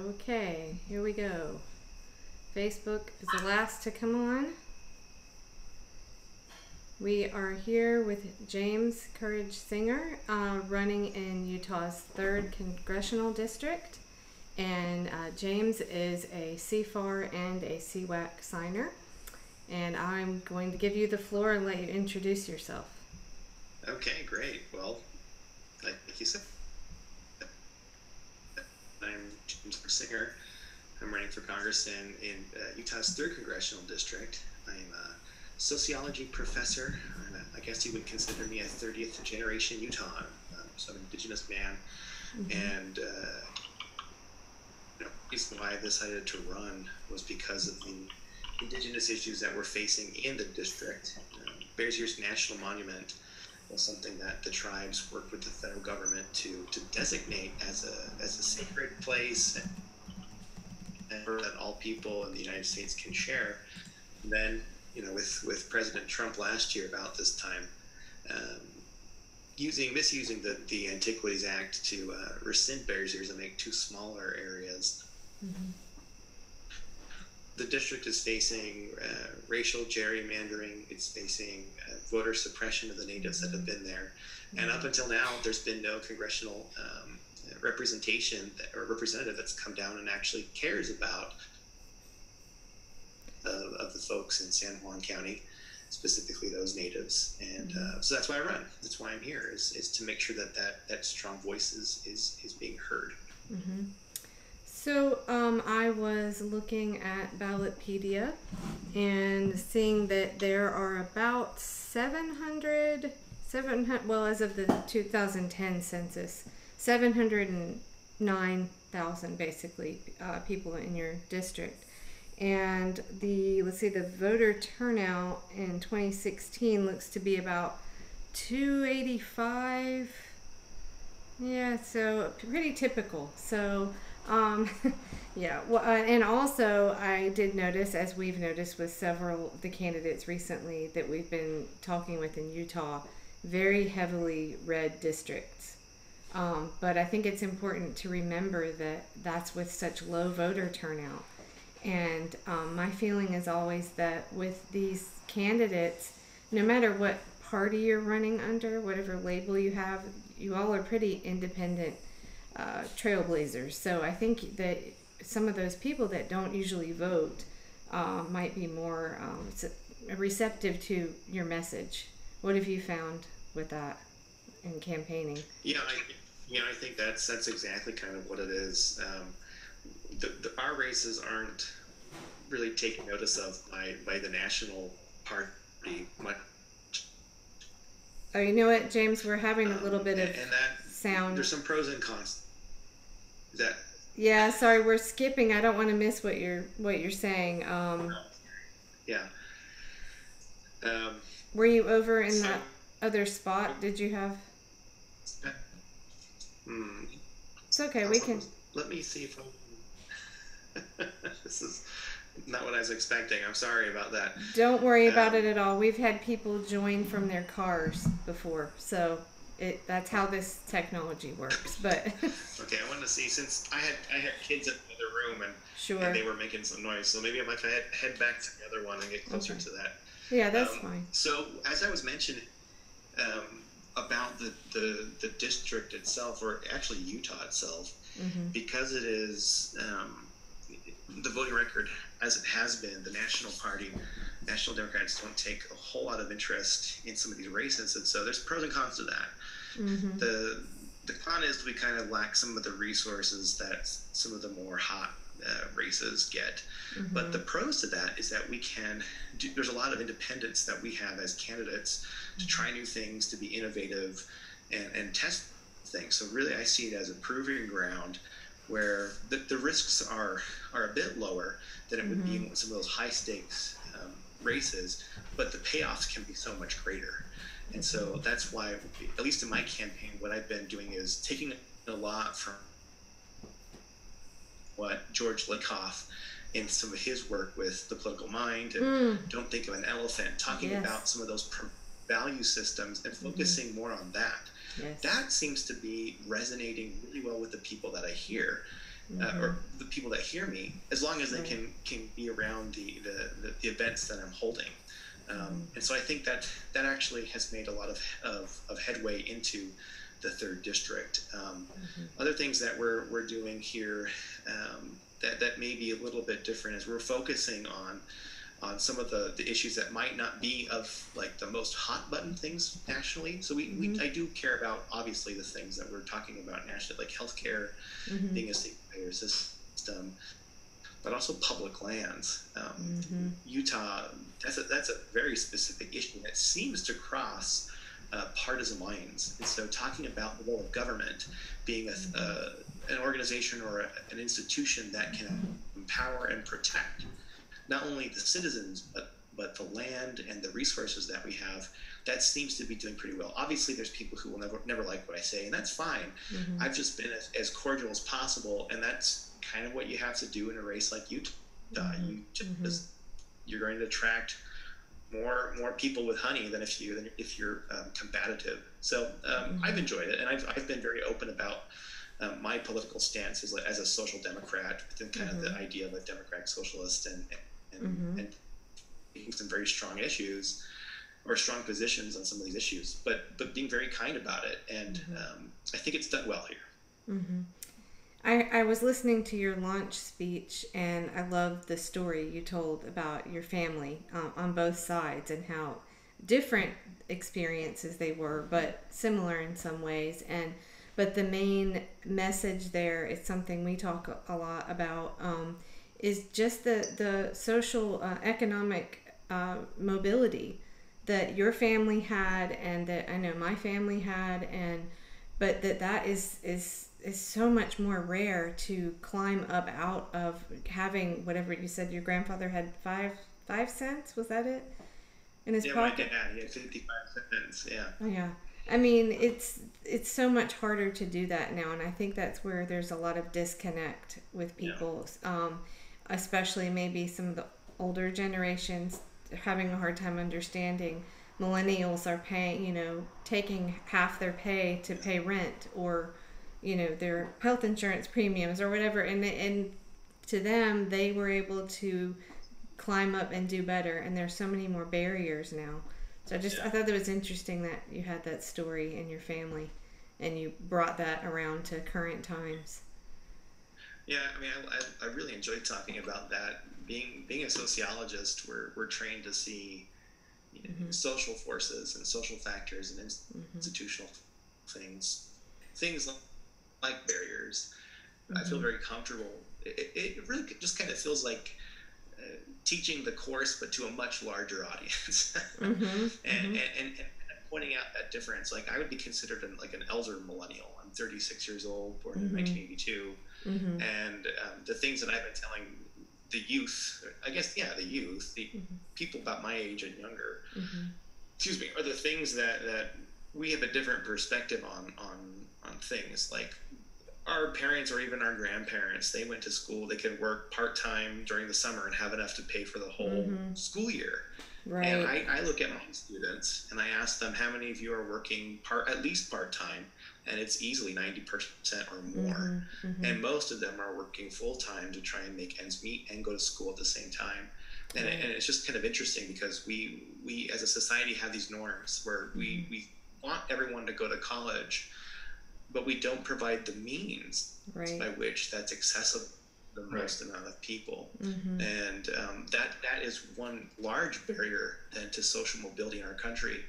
Okay, here we go. Facebook is the last to come on. We are here with James Courage Singer, running in Utah's 3rd Congressional District. And James is a CFAR and a CWAC signer. And I'm going to give you the floor and let you introduce yourself. Okay, great. Well, like you said, I'm James Singer. I'm running for Congress in Utah's 3rd Congressional District. I'm a sociology professor. I guess you would consider me a 30th generation Utahn. So I'm an indigenous man. And the reason why I decided to run was because of the indigenous issues that we're facing in the district. Bears Ears National Monument was something that the tribes worked with the federal government to designate as a sacred place and that all people in the United States can share. And then, with President Trump last year about this time, misusing the Antiquities Act to rescind Bears Ears and make 2 smaller areas. The district is facing racial gerrymandering. It's facing voter suppression of the natives that have been there. And up until now, there's been no congressional representation or representative that's come down and actually cares about of the folks in San Juan County, specifically those natives. And so that's why I run. That's why I'm here, is to make sure that strong voice is being heard. So I was looking at Ballotpedia and seeing that there are about 700, well, as of the 2010 census, 709,000 basically people in your district. And the voter turnout in 2016 looks to be about 285. Yeah, so pretty typical. So yeah, well, and also I did notice, as we've noticed with several of the candidates recently that we've been talking with in Utah, very heavily red districts. But I think it's important to remember that that's with such low voter turnout. And my feeling is always that with these candidates, no matter what party you're running under, whatever label you have, you all are pretty independent trailblazers. So I think that some of those people that don't usually vote might be more receptive to your message. What have you found with that in campaigning? I think that's exactly kind of what it is. Our races aren't really taken notice of by the national party much. Oh, you know what, James? We're having a little bit of sound. There's some pros and cons. Yeah, sorry, we're skipping. I don't want to miss what you're saying. Were you over in that other spot? Did you have? It's okay. We can. Let me see if this is not what I was expecting. I'm sorry about that. Don't worry about it at all. We've had people join from their cars before, so that's how this technology works. But okay, I wanted to see, since I had kids in the other room and they were making some noise, so maybe I might head back to the other one and get closer to that. Yeah, that's fine. So as I was mentioning about the district itself, or actually Utah itself, because it is the voting record as it has been, the National Democrats don't take a whole lot of interest in some of these races, and so there's pros and cons to that. The con is we kind of lack some of the resources that some of the more hot races get. But the pros to that is that there's a lot of independence that we have as candidates to try new things, to be innovative and test things. So really I see it as a proving ground where the risks are a bit lower than it would be in some of those high stakes races, but the payoffs can be so much greater. And so that's why, at least in my campaign, what I've been doing is taking a lot from what George Lakoff in some of his work with The Political Mind and Don't Think of an Elephant, talking about some of those value systems and focusing more on that. That seems to be resonating really well with the people that I hear. or the people that hear me, as long as they Right. can be around the events that I'm holding. And so I think that that actually has made a lot of headway into the third district. Other things that we're doing here that may be a little bit different is we're focusing on some of the issues that might not be of like the most hot button things nationally. So I do care about obviously the things that we're talking about nationally, like healthcare, being a state payer system, but also public lands. Utah, that's a very specific issue that seems to cross partisan lines. And so talking about the role of government being an organization or an institution that can empower and protect not only the citizens, but the land and the resources that we have, that seems to be doing pretty well. Obviously, there's people who will never like what I say, and that's fine. I've just been as cordial as possible, and that's kind of what you have to do in a race like Utah. You're going to attract more people with honey than if you're combative. So I've enjoyed it, and I've been very open about my political stance as a social democrat, within kind of the idea of a democratic socialist, and taking some very strong issues or strong positions on some of these issues, but being very kind about it, and I think it's done well here. I was listening to your launch speech, and I loved the story you told about your family on both sides and how different experiences they were, but similar in some ways. But the main message there is something we talk a lot about, is just the social economic mobility that your family had, and that I know my family had, but that is so much more rare to climb up out of having whatever you said your grandfather had 5 cents, was that it, in his pocket? My dad, he had 55 cents. Yeah. Oh, yeah. I mean, it's so much harder to do that now, and I think that's where there's a lot of disconnect with people, especially maybe some of the older generations having a hard time understanding. Millennials are paying, taking half their pay to pay rent, or their health insurance premiums or whatever, and to them they were able to climb up and do better, and there's so many more barriers now. So I thought it was interesting that you had that story in your family and you brought that around to current times. Yeah, I mean, I really enjoyed talking about that. Being a sociologist, we're trained to see social forces and social factors and institutional things like barriers. I feel very comfortable. It really just kind of feels like teaching the course, but to a much larger audience, and pointing out that difference. Like, I would be considered an elder millennial. I'm 36 years old, born in 1982, and the things that I've been telling the youth, the youth, the people about my age and younger, are the things that we have a different perspective on things. Like, our parents or even our grandparents, they went to school, they could work part-time during the summer and have enough to pay for the whole school year. Right. And I look at my students and I ask them, how many of you are working at least part-time? And it's easily 90% or more. And most of them are working full-time to try and make ends meet and go to school at the same time. And it's just kind of interesting, because we as a society have these norms where we want everyone to go to college, but we don't provide the means by which that's accessible to the most amount of people. And that is one large barrier then to social mobility in our country.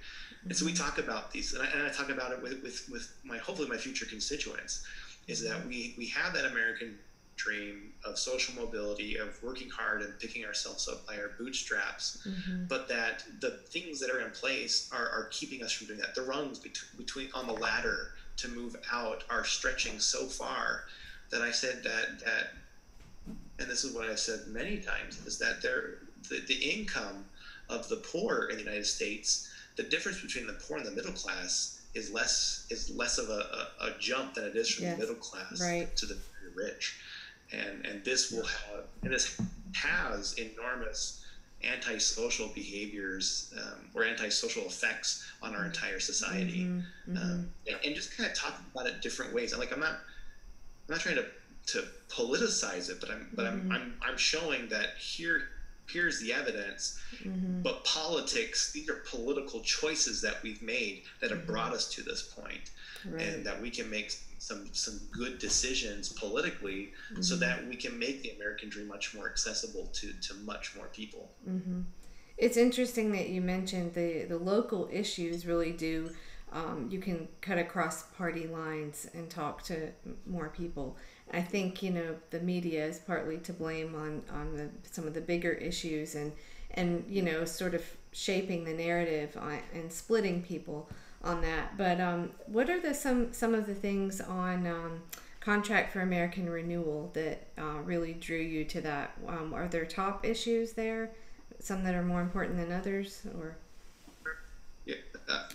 And so we talk about these, and I talk about it with hopefully my future constituents, is that we have that American dream of social mobility, of working hard and picking ourselves up by our bootstraps, but that the things that are in place are keeping us from doing that. The rungs between on the ladder to move out are stretching so far that I said that, and this is what I've said many times, is that the income of the poor in the United States, the difference between the poor and the middle class is less of a jump than it is from the middle class to the very rich, and this has enormous antisocial behaviors or antisocial effects on our entire society, and just kind of talking about it different ways. And I'm not trying to to politicize it, but I'm showing that here's the evidence. But politics, these are political choices that we've made that have brought us to this point, and that we can make some good decisions politically, so that we can make the American dream much more accessible to much more people. It's interesting that you mentioned the local issues really do. You can cut across party lines and talk to more people. I think, the media is partly to blame on some of the bigger issues and sort of shaping the narrative and splitting people on that. But what are some of the things on Contract for American Renewal that really drew you to that? Are there top issues there? Some that are more important than others, or? Yeah,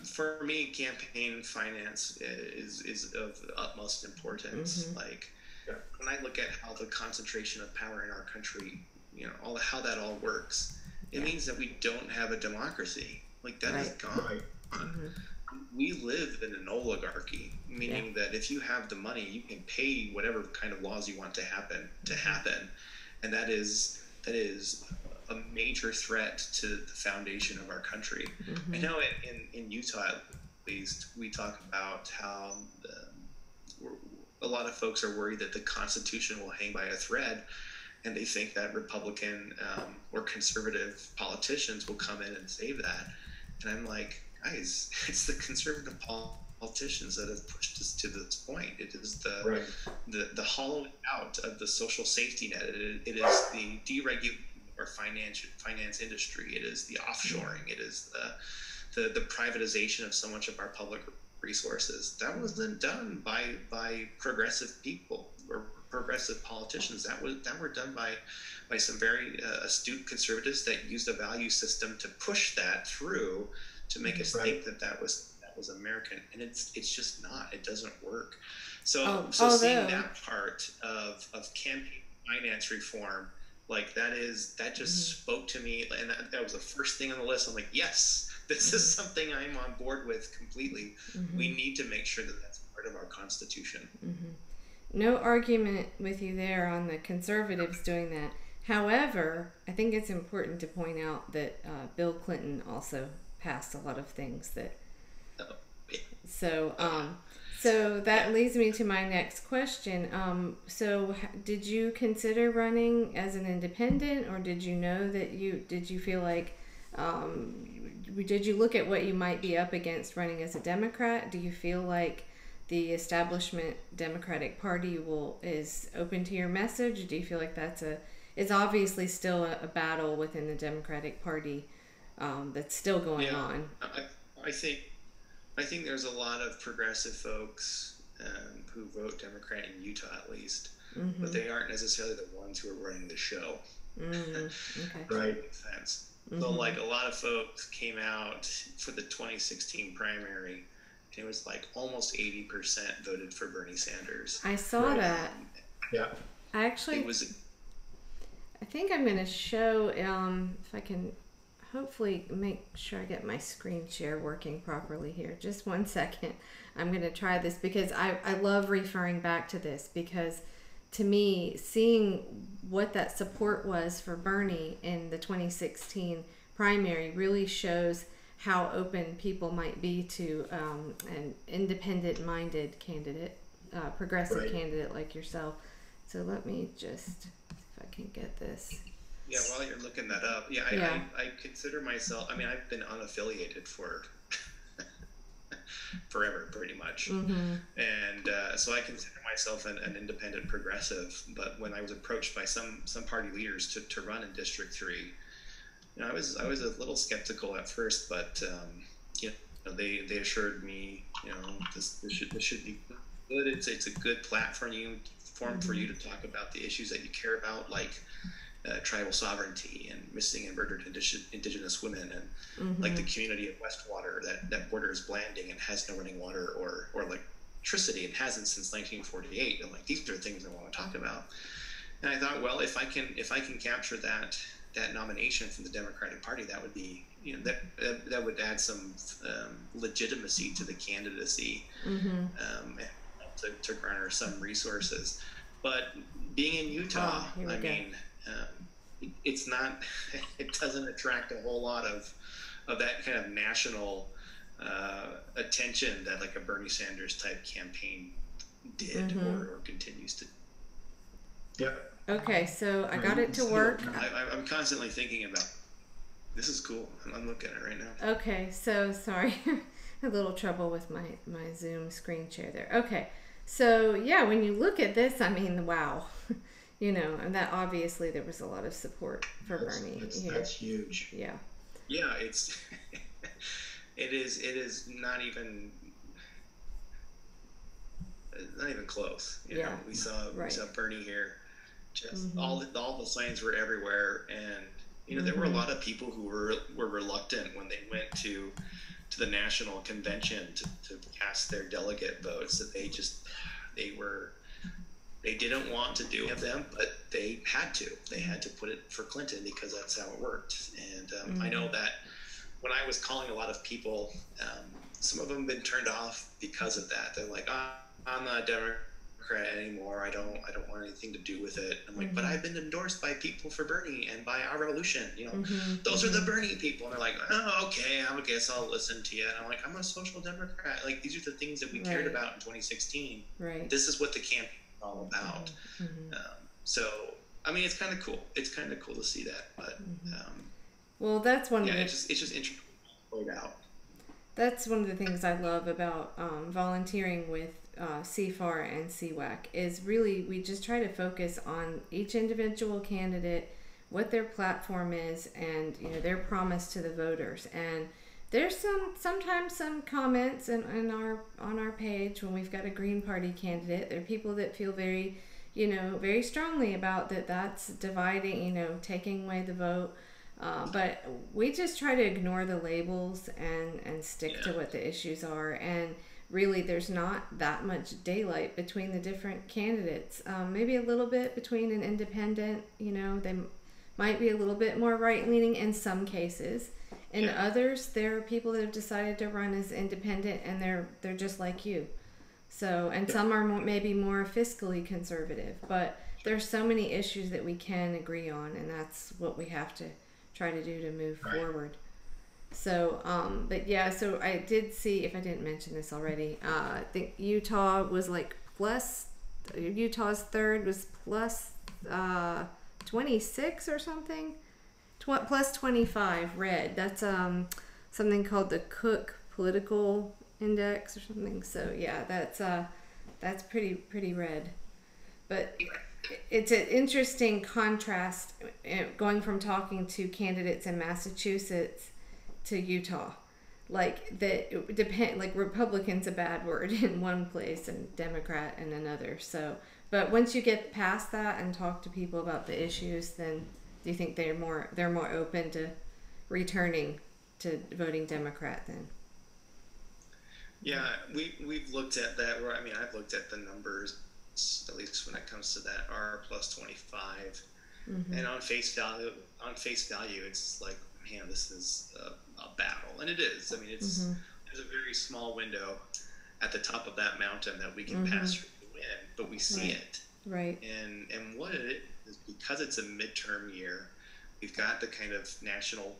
for me, campaign finance is of utmost importance. Like, when I look at how the concentration of power in our country, how that all works, it means that we don't have a democracy. Like, that is gone. We live in an oligarchy, meaning that if you have the money, you can pay whatever kind of laws you want to happen, and that is a major threat to the foundation of our country. I know in Utah, at least, we talk about how a lot of folks are worried that the Constitution will hang by a thread, and they think that Republican or conservative politicians will come in and save that. And I'm like, guys, it's the conservative politicians that have pushed us to this point. It is the hollowing out of the social safety net. It is the deregulation or finance industry. It is the offshoring. It is the privatization of so much of our public resources. That wasn't done by progressive people or progressive politicians. That were done by some very astute conservatives that used a value system to push that through to make us think that was American, and it's just not. It doesn't work. So seeing that part of campaign finance reform, like that just spoke to me, and that was the first thing on the list. I'm like, yes, this is something I'm on board with completely. We need to make sure that that's part of our Constitution. No argument with you there on the conservatives doing that. However, I think it's important to point out that Bill Clinton also passed a lot of things that. So that leads me to my next question. So did you consider running as an independent, or did you know that did you feel like, did you look at what you might be up against running as a Democrat? Do you feel like the establishment Democratic Party is open to your message? Do you feel like it's obviously still a battle within the Democratic Party that's still going on? I think there's a lot of progressive folks who vote Democrat in Utah, at least, but they aren't necessarily the ones who are running the show. Okay. Right. Makes sense. So, like, a lot of folks came out for the 2016 primary, and it was like almost 80% voted for Bernie Sanders. I saw that. Yeah. I think I'm going to show, if I can hopefully make sure I get my screen share working properly here. Just one second. I'm going to try this because I love referring back to this, because to me, seeing what that support was for Bernie in the 2016 primary really shows how open people might be to an independent-minded candidate, progressive candidate like yourself. So let me just, if I can get this. Yeah, while you're looking that up, I consider myself, I've been unaffiliated for forever, pretty much. And so I consider myself an independent progressive. But when I was approached by some party leaders to run in District 3, I was a little skeptical at first, but they assured me, this should be good. It's a good platform for you to talk about the issues that you care about, like tribal sovereignty and missing and murdered indigenous women, and like the community of Westwater that borders Blanding and has no running water or electricity and hasn't since 1948. And like, these are things I want to talk about. And I thought, well, if I can capture that nomination from the Democratic Party, that would be, that would add some legitimacy to the candidacy, and to garner some resources. But being in Utah, Here we I go. mean, it's not, it doesn't attract a whole lot of that kind of national attention that like a Bernie Sanders type campaign did or continues to. Yep. Okay, so I got it to work. I'm constantly thinking about, this is cool. I'm looking at it right now. Okay, so sorry. A little trouble with my Zoom screen share there. Okay, so yeah, when you look at this, I mean, wow. You know, and that obviously there was a lot of support for Bernie. That's huge. Yeah. Yeah, it's it is not even close. You know, we saw Bernie here. Just all the signs were everywhere, and you know there were a lot of people who were reluctant when they went to the national convention to cast their delegate votes. That they didn't want to do them, but they had to. They had to put it for Clinton because that's how it worked. And I know that when I was calling a lot of people, some of them have been turned off because of that. They're like, I'm not a Democrat anymore. I don't want anything to do with it. I'm like, but I've been endorsed by people for Bernie and by Our Revolution. You know, those are the Bernie people. And they're like, oh, okay, I guess I'll listen to you. And I'm like, I'm a social Democrat. Like, these are the things that we cared about in 2016. Right. This is what the campaign all about. So I mean, it's kind of cool. It's kind of cool to see that. But well, that's one. It's just interesting to point out. That's one of the things I love about volunteering with CFAR and CWAC is really we just try to focus on each individual candidate, what their platform is, and you know their promise to the voters. And there's sometimes some comments on our page when we've got a Green Party candidate. There are people that feel very strongly about that's dividing, taking away the vote. But we just try to ignore the labels and stick to what the issues are. And really, there's not that much daylight between the different candidates. Maybe a little bit between an independent, they might be a little bit more right-leaning in some cases. In others, there are people that have decided to run as independent, and they're just like you. So, and some are maybe more fiscally conservative, but there's so many issues that we can agree on, and that's what we have to try to do to move forward. So, but yeah, so I did see, if I didn't mention this already, I think Utah was like Utah's third was plus 26 or something. Plus 25 red. That's something called the Cook Political Index or something. So yeah, that's pretty red. But it's an interesting contrast going from talking to candidates in Massachusetts to Utah. Like that depend. Like Republican's a bad word in one place and Democrat in another. So, but once you get past that and talk to people about the issues, then do you think they're more open to returning to voting Democrat then? Yeah, we've looked at that. I mean, I've looked at the numbers, at least when it comes to that R plus 25, and on face value, it's like, man, this is a battle, and it is. I mean, there's a very small window at the top of that mountain that we can pass through to win, but we see it. Right. And what it is, because it's a midterm year, we've got the kind of national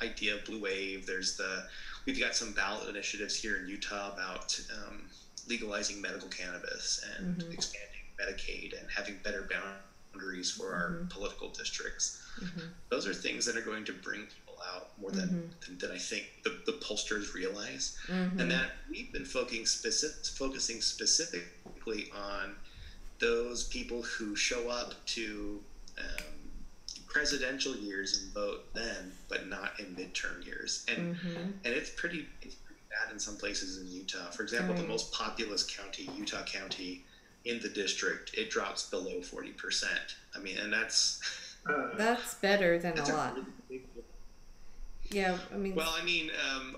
idea of blue wave. We've got some ballot initiatives here in Utah about legalizing medical cannabis and expanding Medicaid and having better boundaries for our political districts. Those are things that are going to bring people out more than I think the pollsters realize. And that we've been focusing specifically on those people who show up to presidential years and vote then, but not in midterm years. And it's pretty bad in some places in Utah. For example, the most populous county, Utah County, in the district, it drops below 40%. I mean, and that's better than a lot. Really big deal. Yeah, I mean. Well, I mean,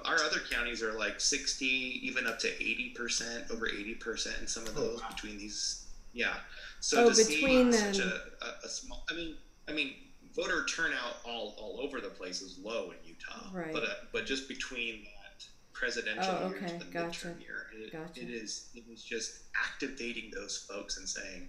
our other counties are like 60, even up to 80%, over 80% in some of those between these. Yeah. So to between see such a small, I mean, voter turnout all over the place is low in Utah. Right. But just between that presidential year to the midterm year, it was just activating those folks and saying,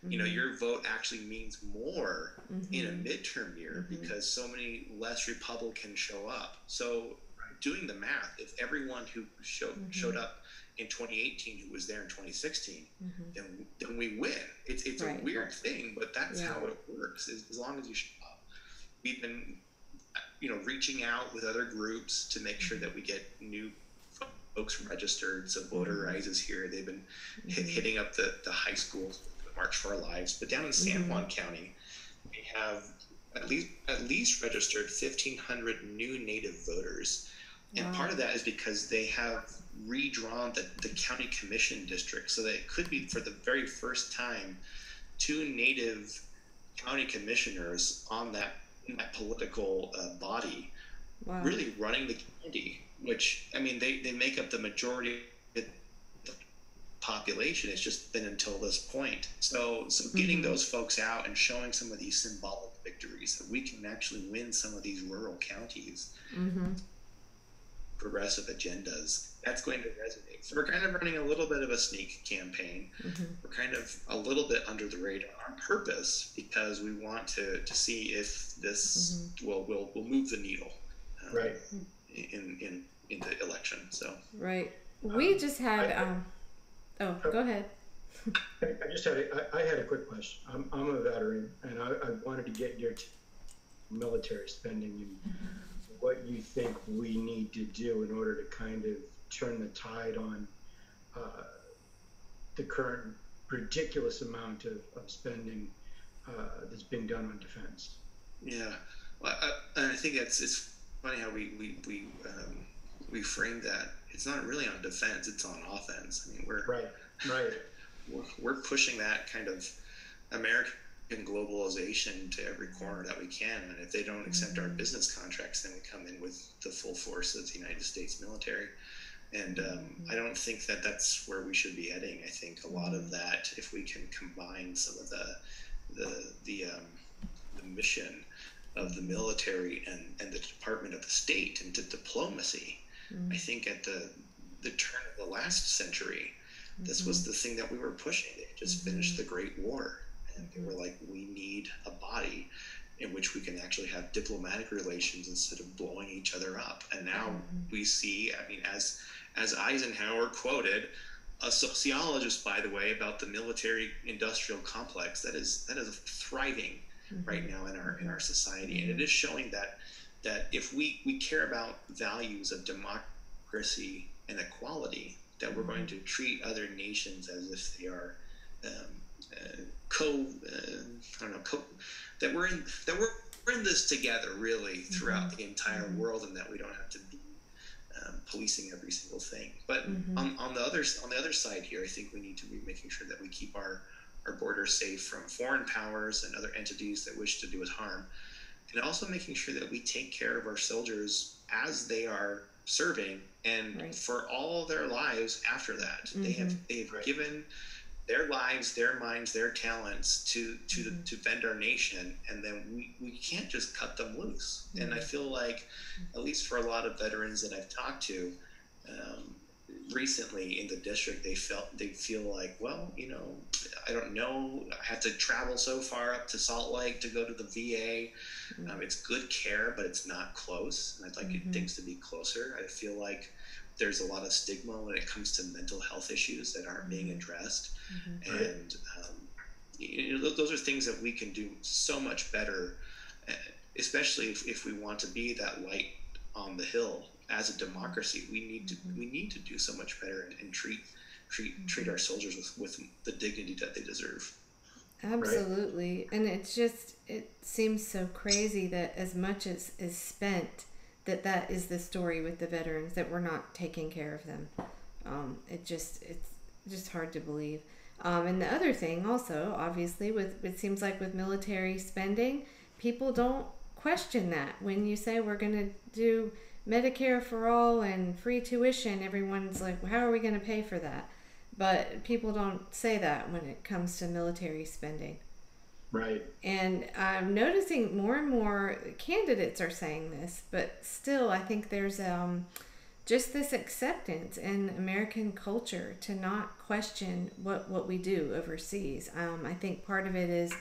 your vote actually means more in a Mm-hmm. midterm year Mm-hmm. because so many less Republicans show up. So doing the math, if everyone who showed Mm-hmm. up in 2018 who was there in 2016, Mm-hmm. then we win. It's a Right. weird thing, but that's Yeah. how it works. As long as you show up, we've been reaching out with other groups to make sure that we get new folks registered. So Voter Rise is here. They've been hitting up the high schools with the March for Our Lives. But down in San Juan County, we have at least registered 1,500 new Native voters. And Wow. part of that is because they have redrawn the county commission district so that it could be, for the very first time, two Native county commissioners on that political body Wow. really running the county, which, I mean, they make up the majority of the population. It's just been until this point. So getting those folks out and showing some of these symbolic victories that we can actually win some of these rural counties, Mm-hmm. progressive agendas, that's going to resonate. So we're kind of running a little bit of a sneak campaign. Mm-hmm. We're kind of a little bit under the radar on purpose because we want to see if this will move the needle Right. in the election. So Right. We just had. Go ahead. I just had I had a quick question. I'm a veteran, and I wanted to get your military spending and what you think we need to do in order to kind of turn the tide on the current ridiculous amount of spending that's being done on defense. Yeah, well, I think it's funny how we frame that. It's not really on defense; it's on offense. I mean, we're pushing that kind of American globalization to every corner that we can, and if they don't accept our business contracts, then we come in with the full force of the United States military. And I don't think that that's where we should be heading. I think a lot of that, if we can combine some of the mission of the military and the Department of the State into diplomacy, I think at the turn of the last century, this was the thing that we were pushing. They just finished the Great War, and they were like, we need a body in which we can actually have diplomatic relations instead of blowing each other up. And now we see, I mean, as Eisenhower quoted, a sociologist, by the way, about the military-industrial complex that is thriving right now in our society, and it is showing that if we care about values of democracy and equality, that we're going to treat other nations as if they are that we're in this together, really, throughout the entire world, and that we don't have to be policing every single thing. But on the other side here, I think we need to be making sure that we keep our borders safe from foreign powers and other entities that wish to do us harm, and also making sure that we take care of our soldiers as they are serving and for all their lives after that. They've given their lives, their minds, their talents to defend our nation, and then we can't just cut them loose. And I feel like, at least for a lot of veterans that I've talked to recently in the district, they feel like, well, I don't know, I have to travel so far up to Salt Lake to go to the VA. It's good care, but it's not close, and I'd like things to be closer. I feel like there's a lot of stigma when it comes to mental health issues that aren't being addressed. And those are things that we can do so much better, especially if we want to be that light on the hill as a democracy. We need to do so much better and treat our soldiers with the dignity that they deserve. Absolutely. And it seems so crazy that as much as is spent, that is the story with the veterans, that we're not taking care of them. It's just hard to believe. And the other thing also, obviously, it seems like with military spending, people don't question that. When you say we're going to do Medicare for all and free tuition, everyone's like, well, how are we going to pay for that? But people don't say that when it comes to military spending. Right. And I'm noticing more and more candidates are saying this, but still, I think there's just this acceptance in American culture to not question what we do overseas. I think part of it is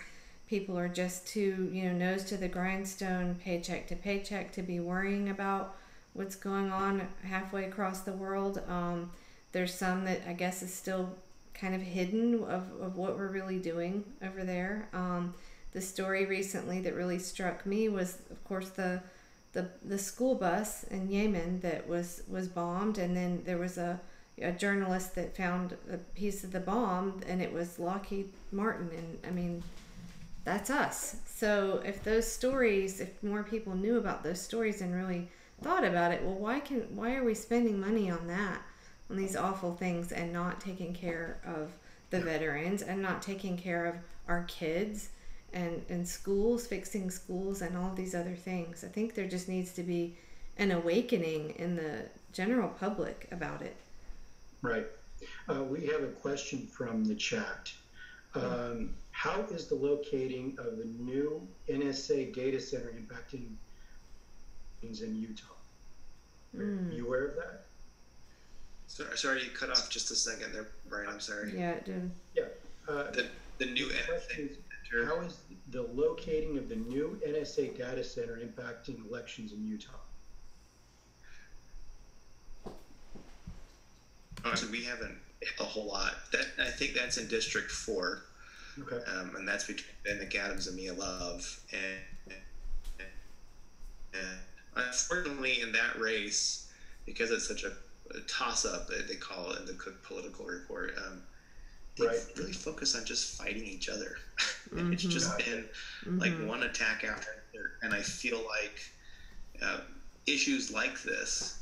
people are just too, nose to the grindstone, paycheck to paycheck, to be worrying about what's going on halfway across the world. There's some that I guess is still kind of hidden of what we're really doing over there. The story recently that really struck me was, of course, the school bus in Yemen that was bombed, and then there was a journalist that found a piece of the bomb, and it was Lockheed Martin. And I mean, that's us. So if more people knew about those stories and really thought about it, well, why are we spending money on these awful things, and not taking care of the veterans, and not taking care of our kids and schools, fixing schools, and all these other things? I think there just needs to be an awakening in the general public about it. Right. We have a question from the chat. How is the locating of the new NSA data center impacting things in Utah? Are you aware of that? Sorry, you cut off just a second there, Brian. I'm sorry. Yeah, it did. Yeah. The new NSA center. How is the locating of the new NSA data center impacting elections in Utah? So we haven't a whole lot. I think that's in District 4. Okay. And that's between Ben McAdams and Mia Love. And unfortunately, in that race, because it's such a toss-up, they call it in the Cook political report, they really focus on just fighting each other. It's just been like one attack after another. And I feel like issues like this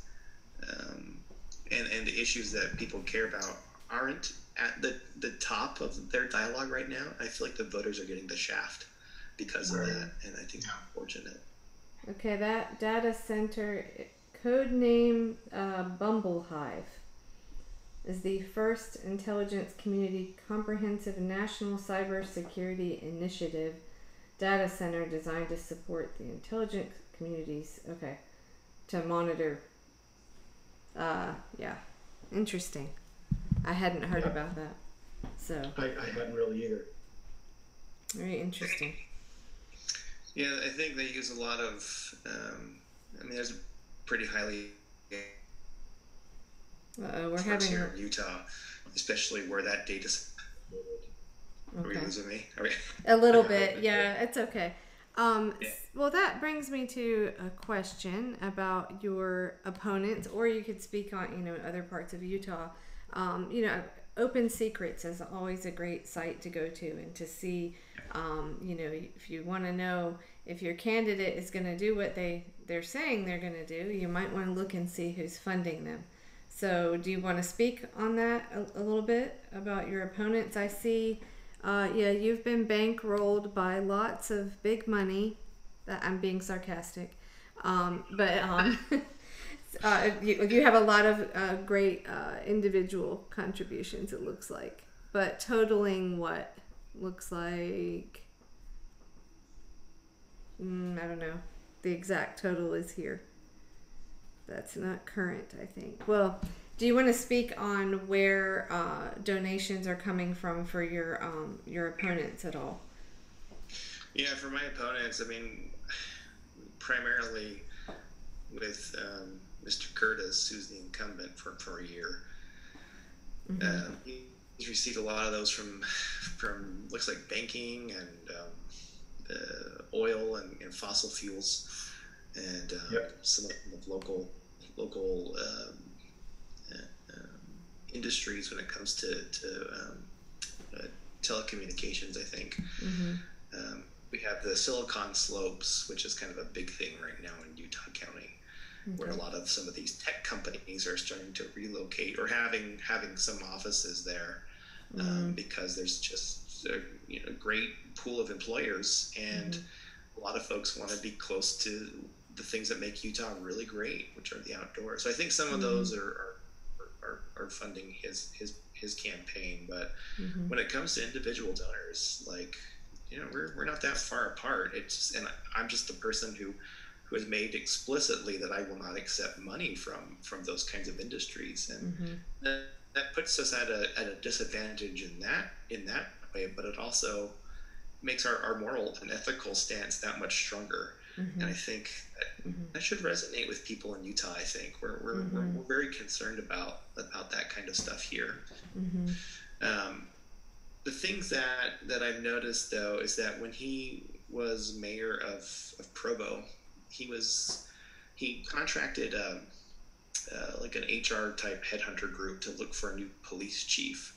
and the issues that people care about aren't at the top of their dialogue right now. I feel like the voters are getting the shaft because of that, and I think it's unfortunate. Okay, that data center, code name Bumblehive, is the first intelligence community comprehensive national cybersecurity initiative data center designed to support the intelligence communities. Okay, to monitor. Yeah, interesting. I hadn't heard about that. So I hadn't really either. Very interesting. Yeah, I think they use a lot of. There's a pretty highly. We're having here in Utah, especially where that data. Okay. Are we losing me? A little bit, yeah. It's okay. Well, that brings me to a question about your opponents, or you could speak on, other parts of Utah. Open Secrets is always a great site to go to and to see, if you want to know if your candidate is going to do what they're saying they're going to do, you might want to look and see who's funding them. So do you want to speak on that a little bit about your opponents? I see, you've been bankrolled by lots of big money. I'm being sarcastic. You have a lot of great individual contributions, it looks like. But totaling what? Looks like... I don't know. The exact total is here. That's not current, I think. Well, do you want to speak on where donations are coming from for your opponents at all? Yeah, for my opponents, primarily with Mr. Curtis, who's the incumbent for a year. He's received a lot of those from looks like banking and oil and fossil fuels, and some of local industries when it comes to telecommunications, I think. We have the Silicon Slopes, which is kind of a big thing right now in Utah County, where a lot of some of these tech companies are starting to relocate or having some offices there, because there's just a great pool of employers, and a lot of folks want to be close to the things that make Utah really great, which are the outdoors. So I think some of those are funding his campaign. But when it comes to individual donors, we're not that far apart. And I'm just the person who who has made explicitly that I will not accept money from those kinds of industries, and that puts us at a disadvantage in that way. But it also makes our moral and ethical stance that much stronger. And I think that should resonate with people in Utah. I think we're very concerned about that kind of stuff here. The things that I've noticed, though, is that when he was mayor of Provo, he contracted like an HR type headhunter group to look for a new police chief,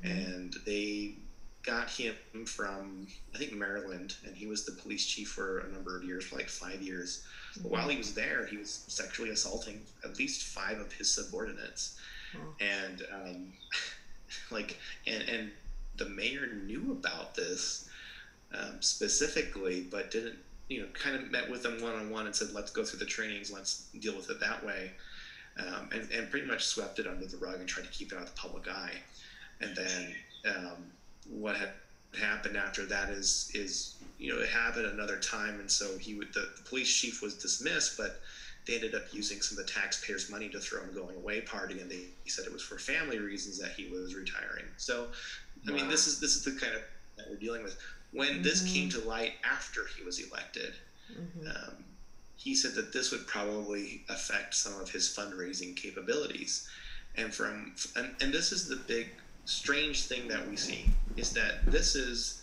and they got him from, I think, Maryland, and he was the police chief for a number of years, for like 5 years. But while he was there, he was sexually assaulting at least 5 of his subordinates, and and the mayor knew about this specifically, but didn't, kind of met with them one-on-one and said, let's go through the trainings, let's deal with it that way, and pretty much swept it under the rug and tried to keep it out of the public eye. And then what had happened after that is it happened another time, and so the police chief was dismissed, but they ended up using some of the taxpayers' money to throw him a going away party, and he said it was for family reasons that he was retiring. So, I mean, this is the kind of that we're dealing with. When this came to light after he was elected, he said that this would probably affect some of his fundraising capabilities, and this is the big strange thing that we see, is that this is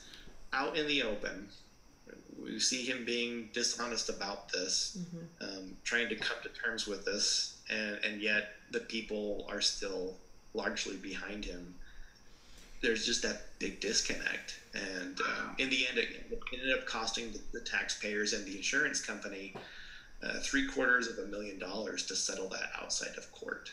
out in the open. We see him being dishonest about this, trying to come to terms with this, and yet the people are still largely behind him. There's just that big disconnect, and in the end, it ended up costing the taxpayers and the insurance company $750,000 to settle that outside of court.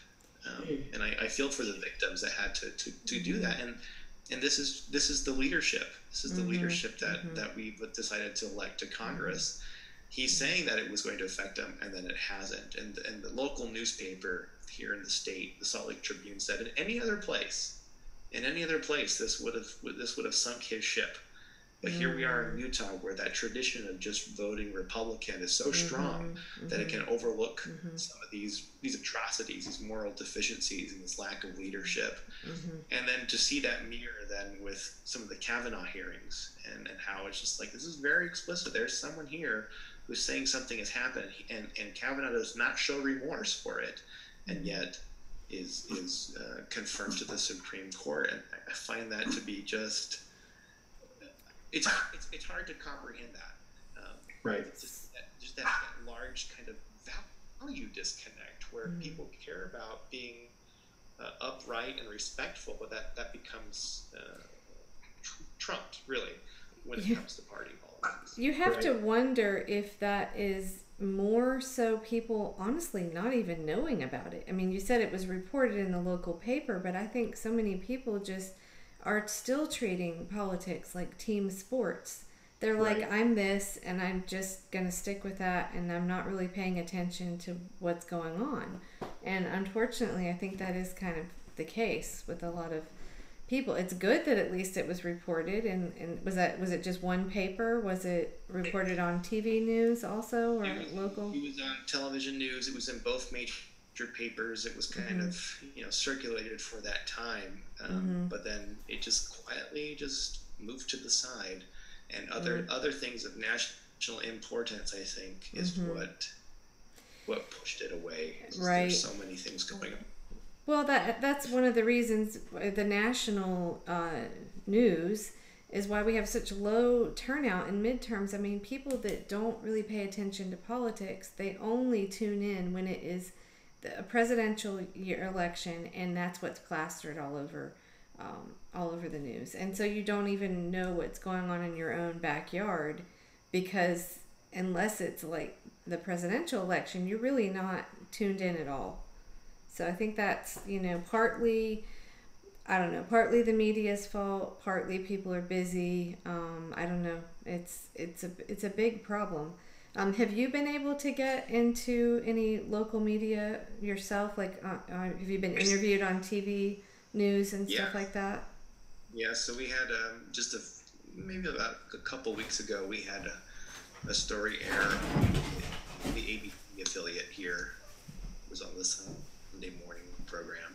And I feel for the victims that had to do that, and this is the leadership. This is the leadership that we've decided to elect to Congress. He's saying that it was going to affect him, and then it hasn't. And the local newspaper here in the state, the Salt Lake Tribune, said in any other place, this would have sunk his ship. But here we are in Utah, where that tradition of just voting Republican is so strong that it can overlook some of these atrocities, these moral deficiencies, and this lack of leadership. And then to see that mirror then with some of the Kavanaugh hearings, and how it's just like, this is very explicit. There's someone here who's saying something has happened, and Kavanaugh does not show remorse for it, and yet is confirmed to the Supreme Court. And I find that to be just... It's hard to comprehend that. Right. Just that large kind of value disconnect, where people care about being upright and respectful, but that becomes trumped, really, when it comes to party politics. You have to wonder if that is more so people honestly not even knowing about it. I mean, you said it was reported in the local paper, but I think so many people just are still treating politics like team sports. They're like, I'm this, and I'm just going to stick with that, and I'm not really paying attention to what's going on. And unfortunately, I think that is kind of the case with a lot of people. It's good that at least it was reported, and was it just one paper? Was it reported on TV news also, or local? It was on television news. It was in both major papers. It was kind of circulated for that time, but then it just quietly just moved to the side, and other things of national importance, I think, is what pushed it away. There's so many things going on. Well, that's one of the reasons the national news is why we have such low turnout in midterms. I mean, people that don't really pay attention to politics, they only tune in when it is a presidential year election, and that's what's plastered all over the news. And so you don't even know what's going on in your own backyard, because unless it's like the presidential election, you're really not tuned in at all. So I think that's, partly the media's fault, partly people are busy. I don't know. It's a big problem. Have you been able to get into any local media yourself? Like, have you been interviewed on TV news and stuff like that? Yeah, so we had maybe about a couple weeks ago, we had a story air on the ABC affiliate here. It was on the Sunday morning program.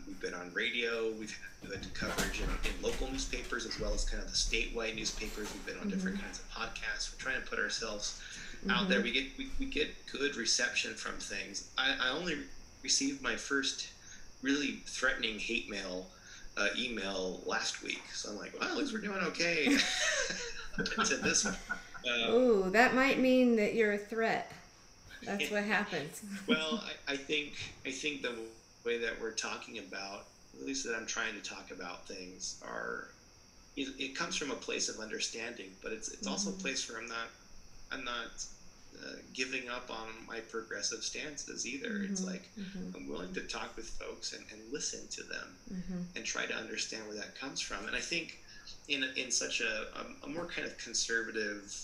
We've been on radio. We've had good coverage in local newspapers as well as kind of the statewide newspapers. We've been on different kinds of podcasts. We're trying to put ourselves out there. We get good reception from things. I only received my first really threatening hate mail email last week, so I'm like, well, at least we're doing okay. To this one. Ooh, that might mean that you're a threat. That's what happens. Well, I think the way that we're talking about, at least that I'm trying to talk about things, it comes from a place of understanding, but it's also a place where I'm not giving up on my progressive stances either. It's like I'm willing to talk with folks and listen to them and try to understand where that comes from. And I think in such a more kind of conservative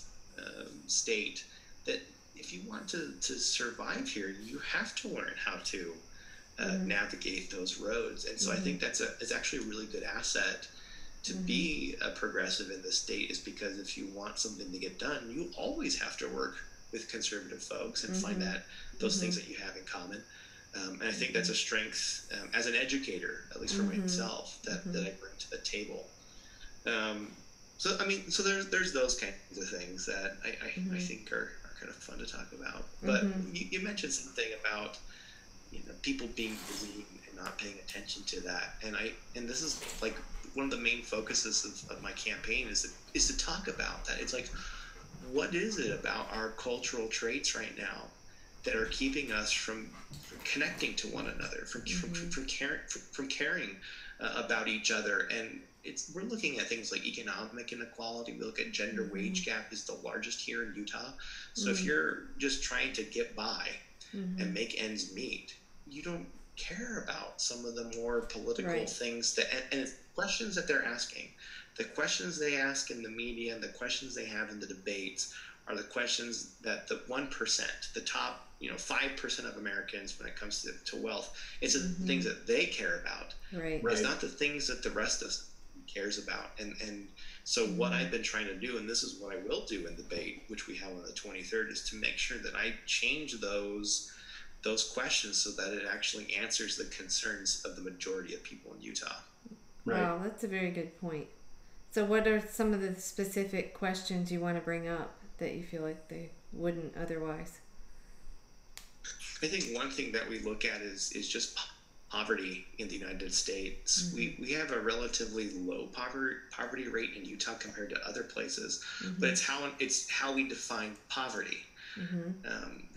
state, that if you want to survive here, you have to learn how to navigate those roads. And so I think it's actually a really good asset to be a progressive in this state, is because if you want something to get done, you always have to work with conservative folks and find those things that you have in common. And I think that's a strength as an educator, at least for myself, that I bring to the table. So there's those kinds of things that I think are kind of fun to talk about. But you mentioned something about people being busy and not paying attention to that, and this is like one of the main focuses of my campaign is to talk about that. It's like, what is it about our cultural traits right now that are keeping us from connecting to one another, from caring about each other? And we're looking at things like economic inequality. We look at gender wage gap is the largest here in Utah. So if you're just trying to get by and make ends meet, you don't care about some of the more political things and it's questions that they're asking. The questions they ask in the media and the questions they have in the debates are the questions that the 1%, the top 5% of Americans, when it comes to wealth, it's the things that they care about. Right. It's not the things that the rest of us cares about. And so what I've been trying to do, and this is what I will do in debate, which we have on the 23rd, is to make sure that I change those questions so that it actually answers the concerns of the majority of people in Utah. Right. Wow, that's a very good point. So what are some of the specific questions you want to bring up that you feel like they wouldn't otherwise? I think one thing that we look at is just poverty in the United States. We have a relatively low poverty rate in Utah compared to other places, but it's how we define poverty.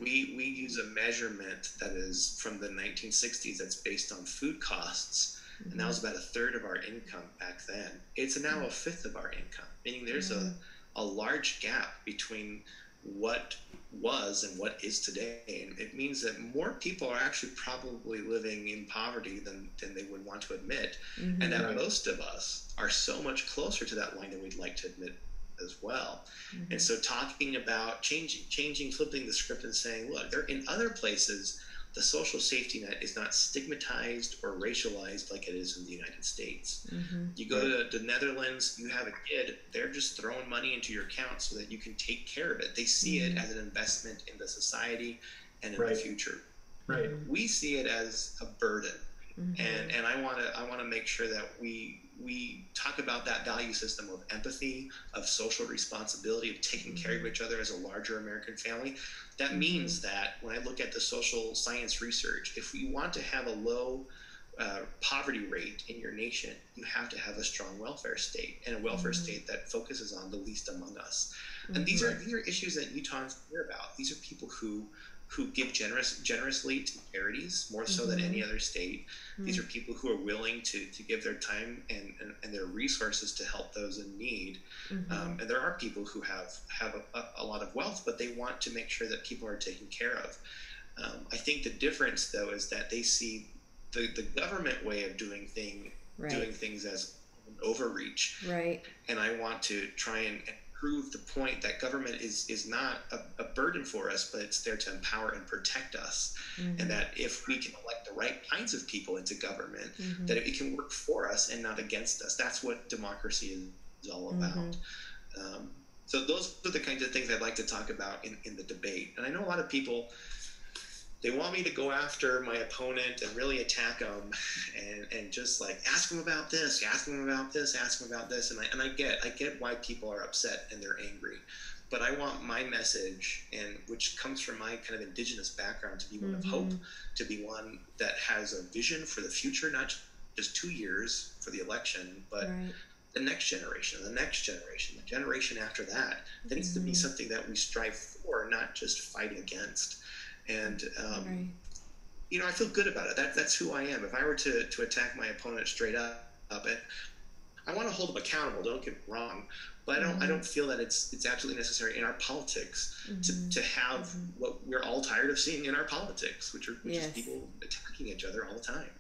We use a measurement that is from the 1960s that's based on food costs, and that was about a third of our income back then. It's now a fifth of our income, meaning there's a large gap between what was and what is today. And it means that more people are actually probably living in poverty than they would want to admit, and that most of us are so much closer to that line than we'd like to admit as well. And so talking about changing, flipping the script and saying, look, there in other places, the social safety net is not stigmatized or racialized like it is in the United States. You go to the Netherlands, you have a kid, they're just throwing money into your account so that you can take care of it. They see it as an investment in the society and in the future. Right. We see it as a burden. And I want to make sure that we talk about that value system of empathy, of social responsibility, of taking care of each other as a larger American family. That means that when I look at the social science research, if we want to have a low poverty rate in your nation, you have to have a strong welfare state, and a welfare state that focuses on the least among us. And these are issues that Utahns care about. These are people who give generously to charities, more so than any other state. These are people who are willing to give their time and their resources to help those in need. And there are people who have a lot of wealth, but they want to make sure that people are taken care of. I think the difference, though, is that they see the government way of doing things as an overreach. Right. And I want to try and prove the point that government is not a burden for us, but it's there to empower and protect us. And that if we can elect the right kinds of people into government, that it can work for us and not against us. That's what democracy is all about. So those are the kinds of things I'd like to talk about in the debate. And I know a lot of people, they want me to go after my opponent and really attack them and just like ask them about this, ask them about this, ask them about this. And I get why people are upset and they're angry. But I want my message, and which comes from my kind of indigenous background, to be one of hope, to be one that has a vision for the future, not just 2 years for the election, but the next generation, the generation after that. That needs to be something that we strive for, not just fight against. And you know, I feel good about it. That's who I am. If I were to attack my opponent straight up, I want to hold them accountable. Don't get me wrong, but I don't feel that it's absolutely necessary in our politics to have what we're all tired of seeing in our politics, which is people attacking each other all the time.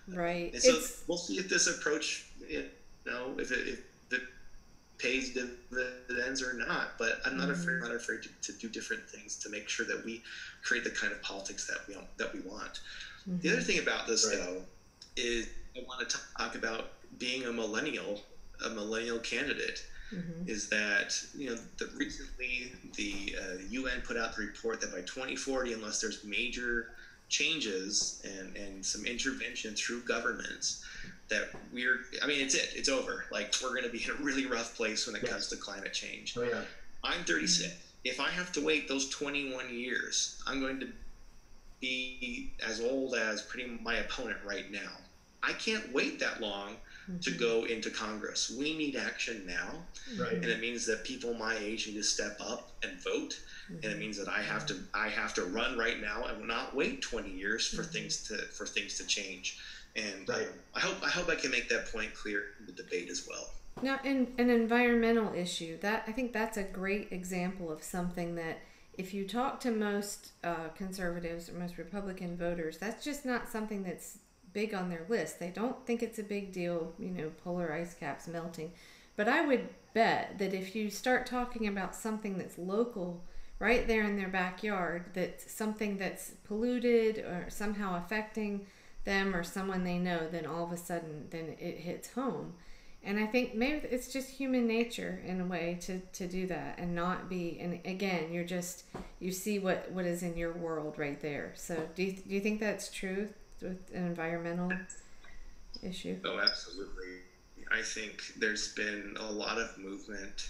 Right. And so we'll see if this approach, you know, if it pays dividends or not. But I'm not afraid to do different things to make sure that we create the kind of politics that we want. The other thing about this, though, is I want to talk about being a millennial candidate. Is that, you know, recently the UN put out the report that by 2040, unless there's major changes and some intervention through governments, that it's over. Like, we're going to be in a really rough place when it comes to climate change. I'm 36. If I have to wait those 21 years, I'm going to be as old as my opponent right now. I can't wait that long to go into Congress. We need action now. And it means that people my age need to step up and vote. And it means that I have to run right now and not wait 20 years for things to change. And I hope I can make that point clear in the debate as well. Now, an environmental issue, I think that's a great example of something that, if you talk to most conservatives or most Republican voters, that's just not something that's big on their list. They don't think it's a big deal, you know, polar ice caps melting. But I would bet that if you start talking about something that's local, right there in their backyard, that's something that's polluted or somehow affecting them or someone they know, then all of a sudden, then it hits home. And I think maybe it's just human nature in a way to do that and not be, and again, you see what is in your world right there. So do you think that's true with an environmental issue? Oh, absolutely. I think there's been a lot of movement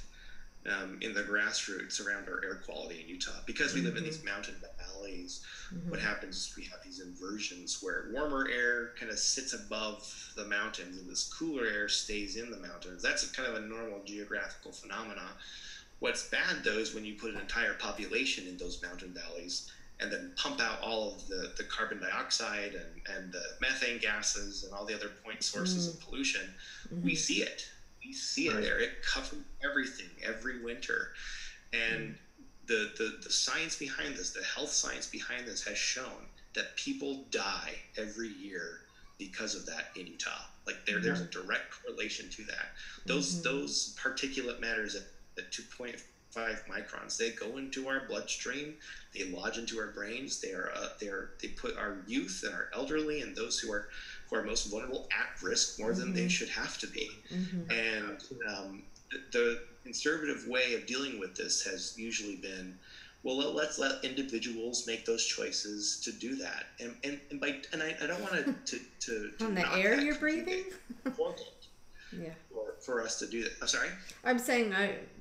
in the grassroots around our air quality in Utah. Because we live in these mountain valleys, what happens is we have these inversions where warmer air kind of sits above the mountains and this cooler air stays in the mountains. That's kind of a normal geographical phenomena. What's bad, though, is when you put an entire population in those mountain valleys and then pump out all of the carbon dioxide and the methane gases and all the other point sources of pollution. We see it. We see it there. It covers everything every winter. And the science behind this, the health science behind this, has shown that people die every year because of that in Utah. Like there's a direct correlation to that. Those particulate matters at 2.5 microns, they go into our bloodstream, they lodge into our brains. They put our youth and our elderly and those who are most vulnerable at risk more than they should have to be. And the conservative way of dealing with this has usually been, well, let's let individuals make those choices to do that. And I don't want to on the air you're breathing. For us to do that. I'm sorry? I'm saying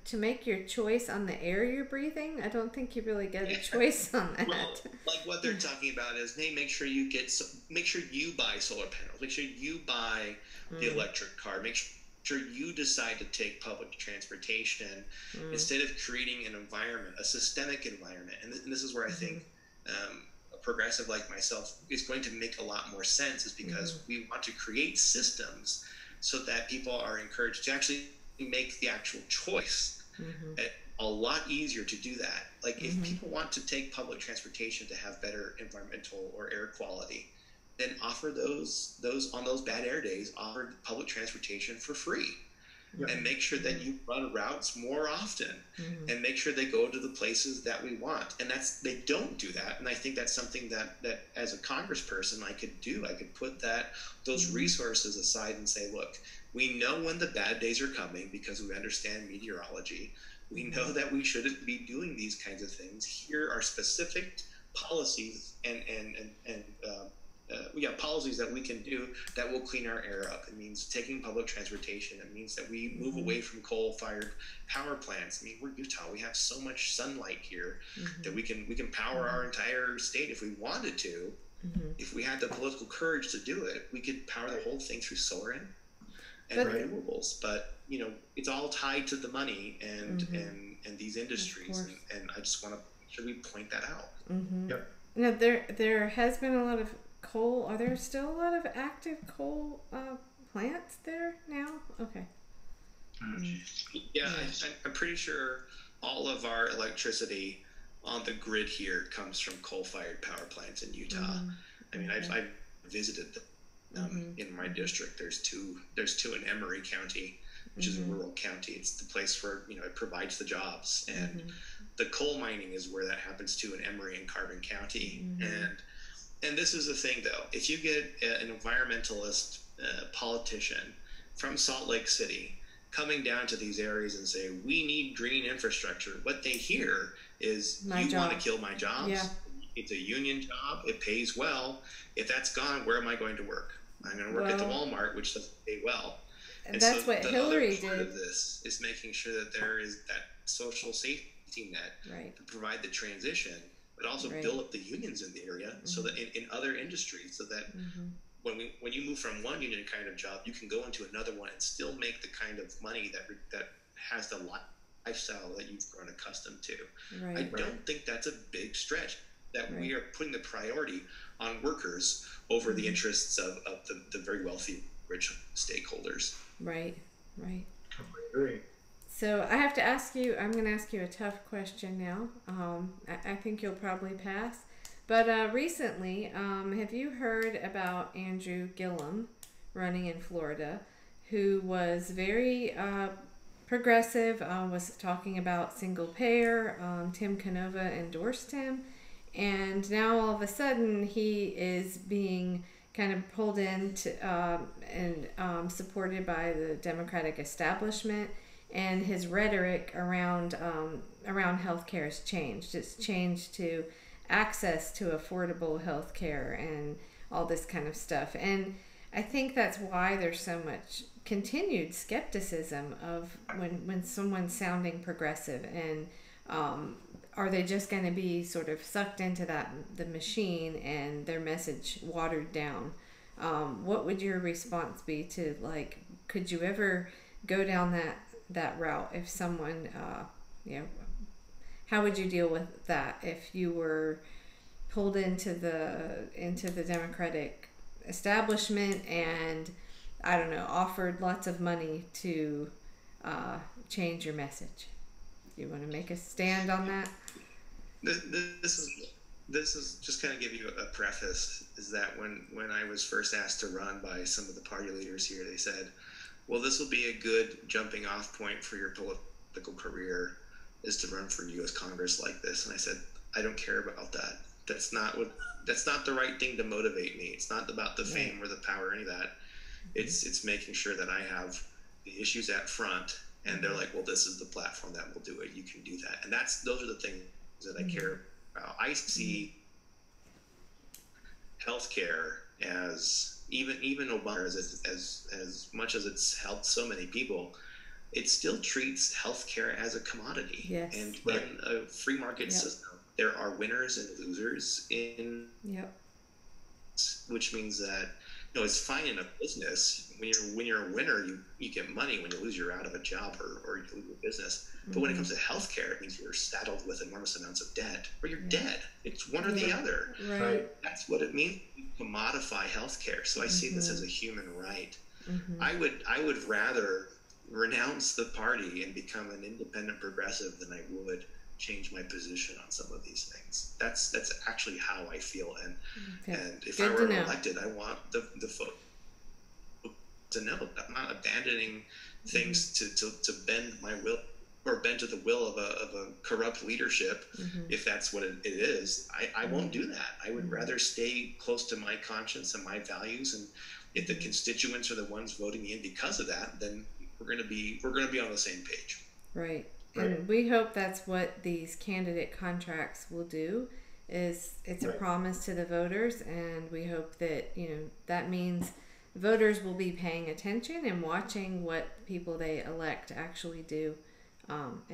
to make your choice on the air you're breathing, I don't think you really get a choice on that. Well, like what they're talking about is, hey, make sure you buy solar panels. Make sure you buy the electric car. Make sure you decide to take public transportation instead of creating an environment, a systemic environment. And this is where I think a progressive like myself is going to make a lot more sense, is because we want to create systems so that people are encouraged to actually make the actual choice. A lot easier to do that. Like if people want to take public transportation to have better environmental or air quality, then offer those on those bad air days, offer public transportation for free. And make sure that you run routes more often and make sure they go to the places that we want. And they don't do that. And I think that's something that as a congressperson I could do. I could put those resources aside and say, look, we know when the bad days are coming because we understand meteorology. We know that we shouldn't be doing these kinds of things. Here are specific policies and we got policies that we can do that will clean our air up. It means taking public transportation. It means that we move away from coal-fired power plants. I mean, we're Utah. We have so much sunlight here that we can power our entire state if we wanted to. If we had the political courage to do it, we could power the whole thing through solar and renewables. But you know, it's all tied to the money and these industries, and I just want to make sure we point that out. Yep. Now there has been a lot of coal. Are there still a lot of active coal plants there now? Okay. Yeah, I'm pretty sure all of our electricity on the grid here comes from coal-fired power plants in Utah. I mean, I've visited them in my district. There's two in Emery County, which is a rural county. It's the place where, you know, it provides the jobs, and the coal mining is where that happens too, in Emery and Carbon County. And this is the thing, though. If you get an environmentalist politician from Salt Lake City coming down to these areas and say, we need green infrastructure, what they hear is, you want to kill my jobs? Yeah. It's a union job. It pays well. If that's gone, where am I going to work? I'm going to work at the Walmart, which doesn't pay well. And that's what Hillary did. Part of this is making sure that there is that social safety net to provide the transition, but also build up the unions in the area so that in other industries, so that when you move from one union kind of job, you can go into another one and still make the kind of money that has the lifestyle that you've grown accustomed to. I don't think that's a big stretch, that we are putting the priority on workers over the interests of the very wealthy, rich stakeholders. Right. I agree. So I have to ask you, I'm going to ask you a tough question now. I think you'll probably pass. But recently, have you heard about Andrew Gillum running in Florida, who was very progressive, was talking about single payer. Tim Canova endorsed him. And now all of a sudden he is being kind of pulled into and supported by the Democratic establishment. And his rhetoric around healthcare has changed. It's changed to access to affordable healthcare and all this kind of stuff. And I think that's why there's so much continued skepticism of when someone's sounding progressive, and are they just going to be sort of sucked into the machine and their message watered down? What would your response be to, like, could you ever go down that route if someone, how would you deal with that if you were pulled into the Democratic establishment and, I don't know, offered lots of money to change your message? You want to make a stand on that? This is just kind of give you a preface, is that when I was first asked to run by some of the party leaders here, they said, well, this will be a good jumping off point for your political career, is to run for U.S. Congress like this. And I said, I don't care about that. That's not the right thing to motivate me. It's not about the fame or the power or any of that. It's making sure that I have the issues at front, and they're like, well, this is the platform that will do it. You can do that. And those are the things that I care about. I see healthcare as even Obama, as much as it's helped so many people, it still treats healthcare as a commodity. Yes. And in a free market system, there are winners and losers which means that, you know, it's fine in a business. When you're a winner, you get money. When you lose, you're out of a job or you lose your business. But when it comes to healthcare, it means you're saddled with enormous amounts of debt, or you're dead. It's one or the other. Right. That's what it means to commodify healthcare. So I see this as a human right. I would rather renounce the party and become an independent progressive than I would change my position on some of these things. That's actually how I feel. And if I were elected, I want the folk to know that I'm not abandoning things to bend my will or bend to the will of a corrupt leadership. If that's what it is, I won't do that. I would rather stay close to my conscience and my values. And if the constituents are the ones voting me in because of that, then we're going to be on the same page. Right. and we hope that's what these candidate contracts will do. Is it's a promise to the voters, and we hope that that means voters will be paying attention and watching what people they elect actually do. On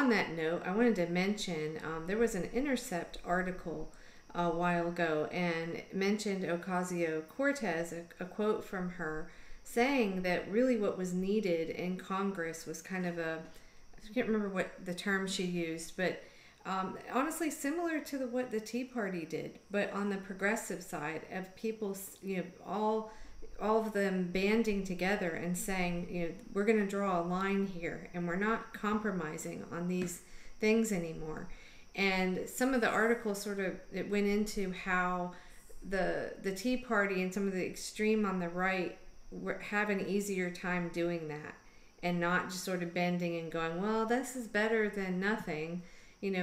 that note, I wanted to mention there was an Intercept article a while ago and mentioned Ocasio-Cortez, a quote from her saying that really what was needed in Congress was kind of I can't remember what the term she used, but honestly similar to what the Tea Party did, but on the progressive side of people, all of them banding together and saying, we're going to draw a line here and we're not compromising on these things anymore. And some of the articles it went into how the Tea Party and some of the extreme on the right have an easier time doing that and not just sort of bending and going, well, this is better than nothing,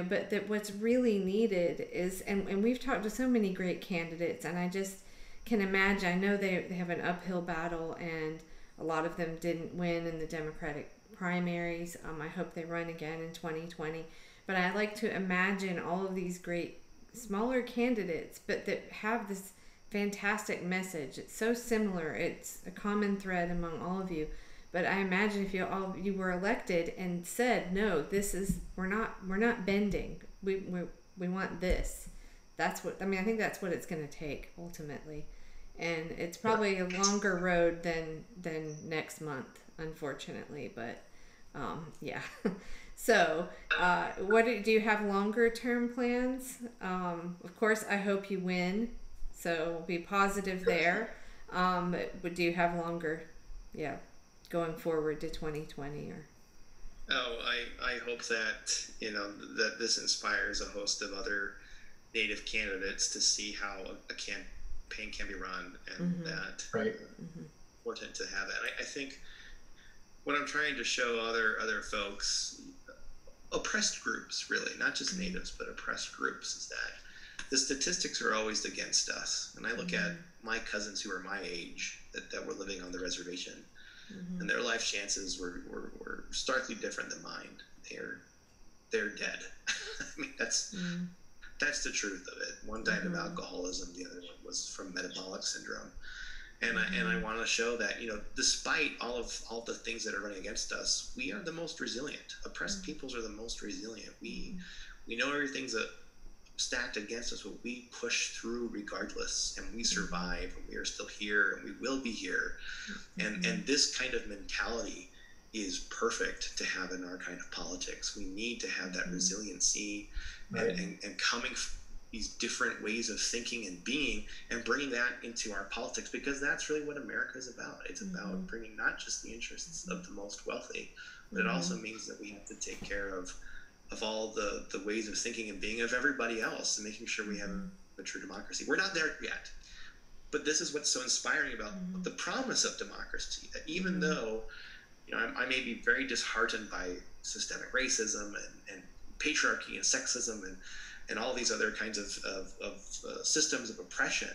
but that what's really needed is, and we've talked to so many great candidates, and I just can imagine, I know they have an uphill battle and a lot of them didn't win in the Democratic primaries. I hope they run again in 2020, but I like to imagine all of these great smaller candidates, but that have this fantastic message. It's so similar. It's a common thread among all of you. But I imagine if you were elected and said, no, we're not bending. We want this. I think that's what it's going to take ultimately. And it's probably a longer road than next month, unfortunately, but yeah. So, do you have longer term plans? Of course, I hope you win. So be positive there. But do you have longer, going forward to 2020 or? Oh, I hope that, that this inspires a host of other Native candidates to see how a campaign can be run, and that important to have that. I think what I'm trying to show other folks, oppressed groups really, not just natives, but oppressed groups, is that the statistics are always against us. And I look at my cousins who are my age that were living on the reservation, and their life chances were starkly different than mine. They're dead. I mean, that's the truth of it. One died of alcoholism, the other one was from metabolic syndrome. And I want to show that, despite all the things that are running against us, we are the most resilient. Oppressed peoples are the most resilient. We know everything's stacked against us, but we push through regardless, and we survive, and we are still here, and we will be here. And this kind of mentality is perfect to have in our kind of politics. We need to have that resiliency and coming these different ways of thinking and being, and bringing that into our politics, because that's really what America is about. It's about bringing not just the interests of the most wealthy, but it also means that we have to take care of all the ways of thinking and being of everybody else, and making sure we have a true democracy. We're not there yet, but this is what's so inspiring about the promise of democracy, that even though I may be very disheartened by systemic racism and patriarchy and sexism and all these other kinds of systems of oppression,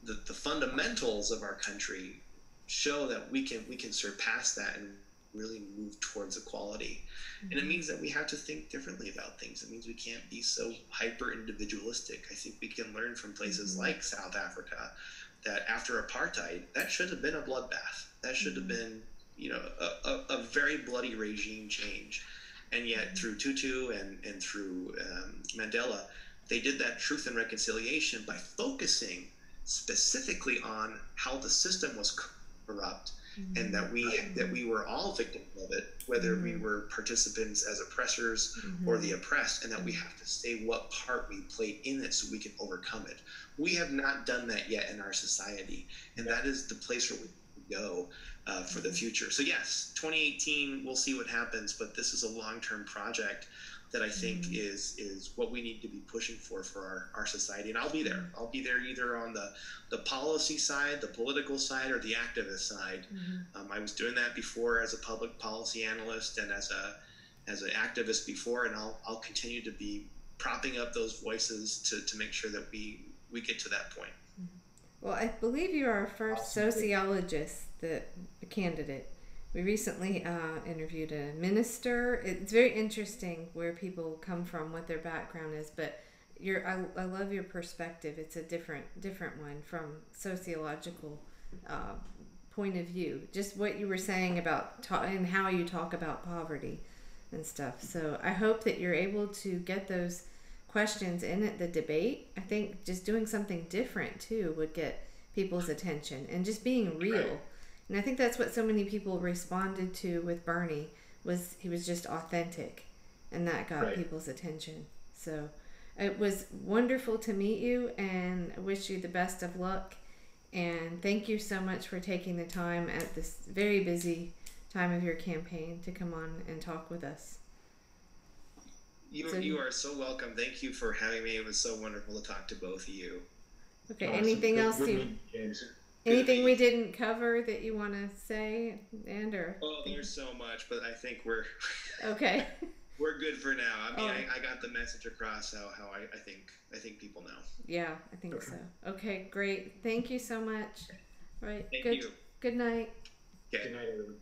the fundamentals of our country show that we can surpass that and really move towards equality. And it means that we have to think differently about things. It means we can't be so hyper individualistic. I think we can learn from places like South Africa that after apartheid, that should have been a bloodbath. That should have been a very bloody regime change. And yet through Tutu and through Mandela, they did that truth and reconciliation by focusing specifically on how the system was corrupt, and that we were all victims of it, whether we were participants as oppressors or the oppressed, and that we have to say what part we played in it so we can overcome it. We have not done that yet in our society, and that is the place where we go for the future. So yes, 2018, we'll see what happens, but this is a long-term project that I think is what we need to be pushing for our society. And I'll be there. I'll be there either on the policy side, the political side, or the activist side. I was doing that before as a public policy analyst and as an activist before, and I'll continue to be propping up those voices to make sure that we get to that point. Well, I believe you are our first sociologist, the candidate. we recently interviewed a minister. It's very interesting where people come from, what their background is, but I love your perspective. It's a different one from sociological point of view. Just what you were saying about and how you talk about poverty and stuff. So I hope that you're able to get those questions in at the debate. I think just doing something different too would get people's attention, and just being real. Right. And I think that's what so many people responded to with Bernie, was he was just authentic, and that got people's attention. So it was wonderful to meet you, and I wish you the best of luck. And thank you so much for taking the time at this very busy time of your campaign to come on and talk with us. You are so welcome. Thank you for having me. It was so wonderful to talk to both of you. Okay, awesome. Anything else anything we didn't cover that you want to say, or? Well, there's so much, but I think we're okay. We're good for now. I mean, I got the message across how I think people know. Yeah, I think so. Okay, great. Thank you so much. All right. Thank you. Good night. Okay. Good night, everyone.